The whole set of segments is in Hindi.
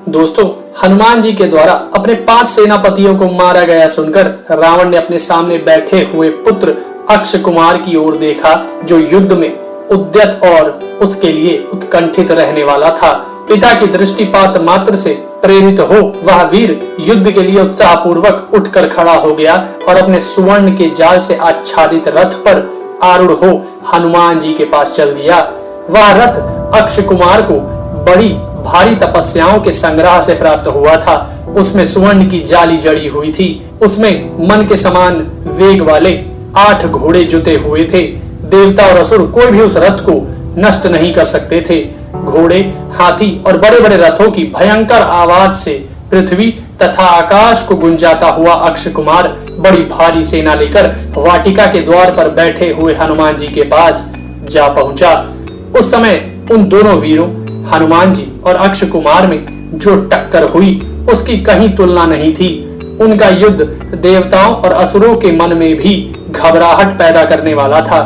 दोस्तों, हनुमान जी के द्वारा अपने 5 सेनापतियों को मारा गया सुनकर रावण ने अपने सामने बैठे हुए पुत्र अक्ष कुमार की ओर देखा, जो युद्ध में उद्यत और उसके लिए उत्कंठित रहने वाला था। पिता की दृष्टिपात मात्र से प्रेरित हो वह वीर युद्ध के लिए उत्साह पूर्वक उठकर खड़ा हो गया और अपने सुवर्ण के जाल से आच्छादित रथ पर आरूढ़ हो हनुमान जी के पास चल दिया। वह रथ अक्ष कुमार को बड़ी भारी तपस्याओं के संग्रह से प्राप्त हुआ था। उसमें सुवर्ण की जाली जड़ी हुई थी। उसमें मन के समान वेग वाले 8 घोड़े जुते हुए थे। देवता और असुर कोई भी उस रथ को नष्ट नहीं कर सकते थे। घोड़े, हाथी और बड़े बड़े रथों की भयंकर आवाज से पृथ्वी तथा आकाश को गुंजाता हुआ अक्ष कुमार बड़ी भारी सेना लेकर वाटिका के द्वार पर बैठे हुए हनुमान जी के पास जा पहुंचा। उस समय उन दोनों वीरों हनुमान जी और अक्ष कुमार में जो टक्कर हुई उसकी कहीं तुलना नहीं थी। उनका युद्ध देवताओं और असुरों के मन में भी घबराहट पैदा करने वाला था।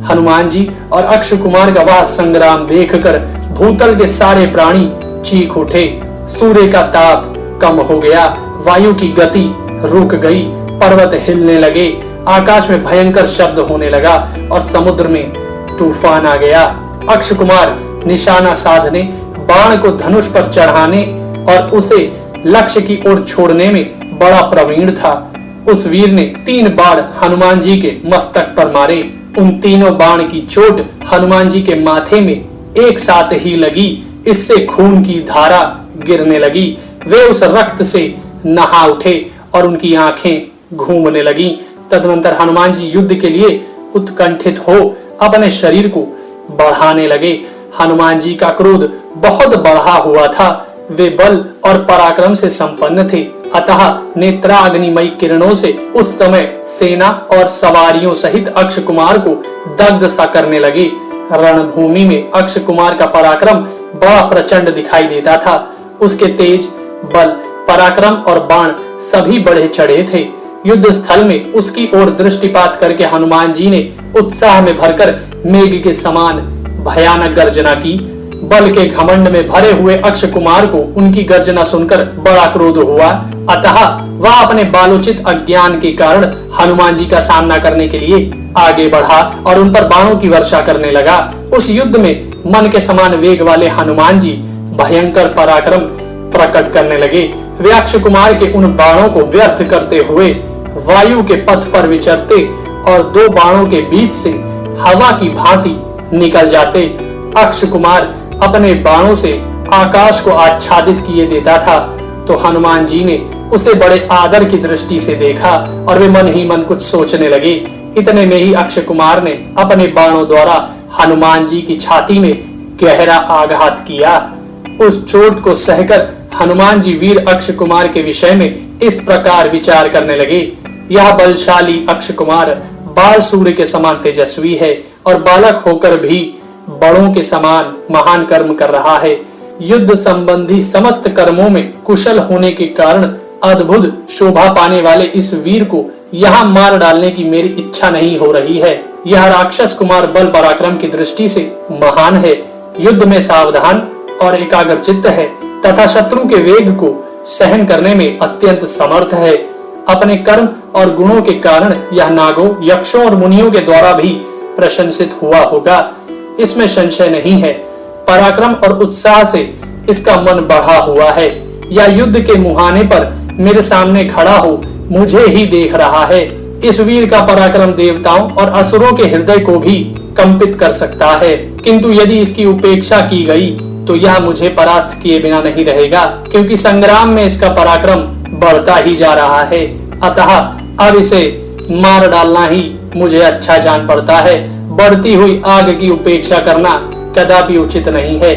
हनुमान जी और अक्ष कुमार का वह संग्राम देखकर भूतल के सारे प्राणी चीख उठे। सूर्य का ताप कम हो गया, वायु की गति रुक गई, पर्वत हिलने लगे, आकाश में भयंकर शब्द होने लगा और समुद्र में तूफान आ गया। अक्ष कुमार निशाना साधने, बाण को धनुष पर चढ़ाने और उसे लक्ष्य की ओर छोड़ने में बड़ा प्रवीण था। उस वीर ने 3 बाण हनुमान जी के मस्तक पर मारे। उन तीनों बाण की चोट हनुमान जी के माथे में एक साथ ही लगी। इससे खून की धारा गिरने लगी। वे उस रक्त से नहा उठे और उनकी आंखें घूमने लगी। तदनंतर हनुमान जी युद्ध के लिए उत्कंठित हो अपने शरीर को बढ़ाने लगे। हनुमान जी का क्रोध बहुत बढ़ा हुआ था। वे बल और पराक्रम से संपन्न थे, अतः नेत्राग्निमयी किरणों से उस समय सेना और सवारियों सहित अक्ष कुमार को दग्ध सा करने लगे। रणभूमि में अक्ष कुमार का पराक्रम बड़ा प्रचंड दिखाई देता था। उसके तेज, बल, पराक्रम और बाण सभी बढ़े चढ़े थे। युद्ध स्थल में उसकी ओर दृष्टिपात करके हनुमान जी ने उत्साह में भरकर मेघ के समान भयानक गर्जना की। बल के घमंड में भरे हुए अक्ष कुमार को उनकी गर्जना सुनकर बड़ा क्रोध हुआ, अतः वह अपने बालोचित अज्ञान के कारण हनुमान जी का सामना करने के लिए आगे बढ़ा और उन पर बाणों की वर्षा करने लगा। उस युद्ध में मन के समान वेग वाले हनुमान जी भयंकर पराक्रम प्रकट करने लगे। वे अक्ष कुमार के उन बाणों को व्यर्थ करते हुए वायु के पथ पर विचरते और 2 बाणों के बीच से हवा की भांति निकल जाते। अक्ष कुमार अपने बाणों से आकाश को आच्छादित किए देता था, तो हनुमान जी ने उसे बड़े आदर की दृष्टि से देखा और वे मन ही मन कुछ सोचने लगे। इतने में ही अक्ष कुमार ने अपने बाणों द्वारा हनुमान जी की छाती में गहरा आघात किया। उस चोट को सहकर हनुमान जी वीर अक्ष कुमार के विषय में इस प्रकार विचार करने लगे। यह बलशाली अक्ष कुमार बाल सूर्य के समान तेजस्वी है और बालक होकर भी बड़ों के समान महान कर्म कर रहा है। युद्ध संबंधी समस्त कर्मों में कुशल होने के कारण अद्भुत शोभा पाने वाले इस वीर को यहाँ मार डालने की मेरी इच्छा नहीं हो रही है। यह राक्षस कुमार बल पराक्रम की दृष्टि से महान है, युद्ध में सावधान और एकाग्रचित्त है तथा शत्रु के वेग को सहन करने में अत्यंत समर्थ है। अपने कर्म और गुणों के कारण यह नागों, यक्षों और मुनियों के द्वारा भी प्रशंसित हुआ होगा, इसमें संशय नहीं है। पराक्रम और उत्साह से इसका मन बढ़ा हुआ है। यह युद्ध के मुहाने पर मेरे सामने खड़ा हो मुझे ही देख रहा है। इस वीर का पराक्रम देवताओं और असुरों के हृदय को भी कंपित कर सकता है, किंतु यदि इसकी उपेक्षा की गई तो यह मुझे परास्त किए बिना नहीं रहेगा, क्योंकि संग्राम में इसका पराक्रम बढ़ता ही जा रहा है। अतः अब इसे मार डालना ही मुझे अच्छा जान पड़ता है। बढ़ती हुई आग की उपेक्षा करना कदापि उचित नहीं है।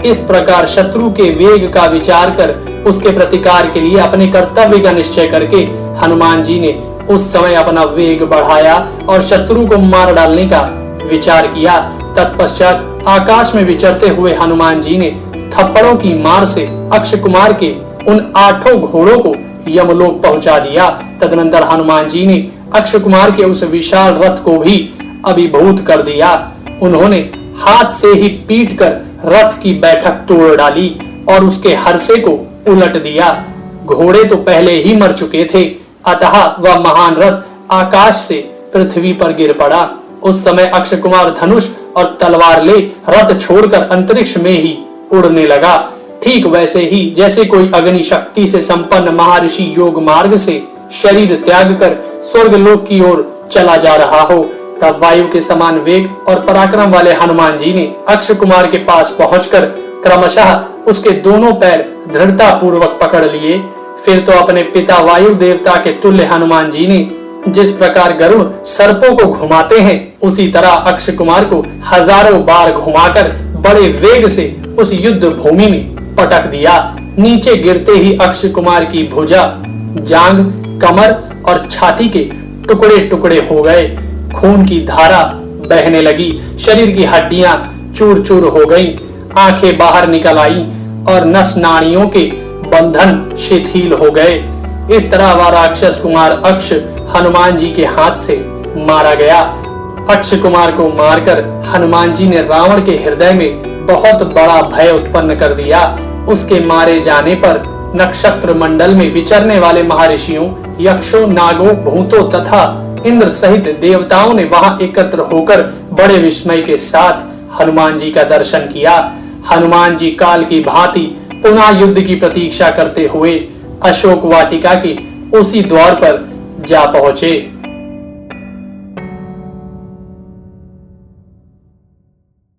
इस प्रकार शत्रु के वेग का विचार कर उसके प्रतिकार के लिए अपने कर्तव्य का निश्चय करके हनुमान जी ने उस समय अपना वेग बढ़ाया और शत्रु को मार डालने का विचार किया। तत्पश्चात आकाश में विचरते हुए हनुमान जी ने थप्पड़ों की मार से अक्ष कुमार के उन 8 घोड़ों को यमलोक पहुंचा दिया। तदनंतर हनुमान जी ने अक्ष कुमार के उस विशाल रथ को भी अभिभूत कर दिया। उन्होंने हाथ से ही पीट कर रथ की बैठक तोड़ डाली और उसके हरसे को उलट दिया। घोड़े तो पहले ही मर चुके थे, अतः वह महान रथ आकाश से पृथ्वी पर गिर पड़ा। उस समय अक्षय कुमार धनुष और तलवार ले रथ छोड़कर अंतरिक्ष में ही उड़ने लगा, ठीक वैसे ही जैसे कोई अग्नि शक्ति से संपन्न महर्षि योग मार्ग से शरीर त्याग कर स्वर्गलोक की ओर चला जा रहा हो। तब वायु के समान वेग और पराक्रम वाले हनुमान जी ने अक्षय कुमार के पास पहुंचकर क्रमशः उसके दोनों पैर दृढ़ता पूर्वक पकड़ लिए। फिर तो अपने पिता वायु देवता के तुल्य हनुमान जी ने जिस प्रकार गरुड़ सर्पों को घुमाते हैं, उसी तरह अक्षय कुमार को हजारों बार घुमाकर बड़े वेग से उस युद्ध भूमि में पटक दिया। नीचे गिरते ही अक्षय कुमार की भुजा, जांग, कमर और छाती के टुकड़े टुकड़े हो गए। खून की धारा बहने लगी, शरीर की हड्डियां चूर चूर हो गईं, आंखें बाहर निकल आई और नस नाड़ियों के बंधन शिथिल हो गए। इस तरह वह राक्षस कुमार अक्षय हनुमान जी के हाथ से मारा गया। अक्षय कुमार को मारकर हनुमान जी ने रावण के हृदय में बहुत बड़ा भय उत्पन्न कर दिया। उसके मारे जाने पर नक्षत्र मंडल में विचरने वाले महर्षियों, यक्षों, नागों, भूतों तथा इंद्र सहित देवताओं ने वहां एकत्र होकर बड़े विस्मय के साथ हनुमान जी का दर्शन किया। हनुमान जी काल की भांति पुनः युद्ध की प्रतीक्षा करते हुए अशोक वाटिका के उसी द्वार पर जा पहुंचे।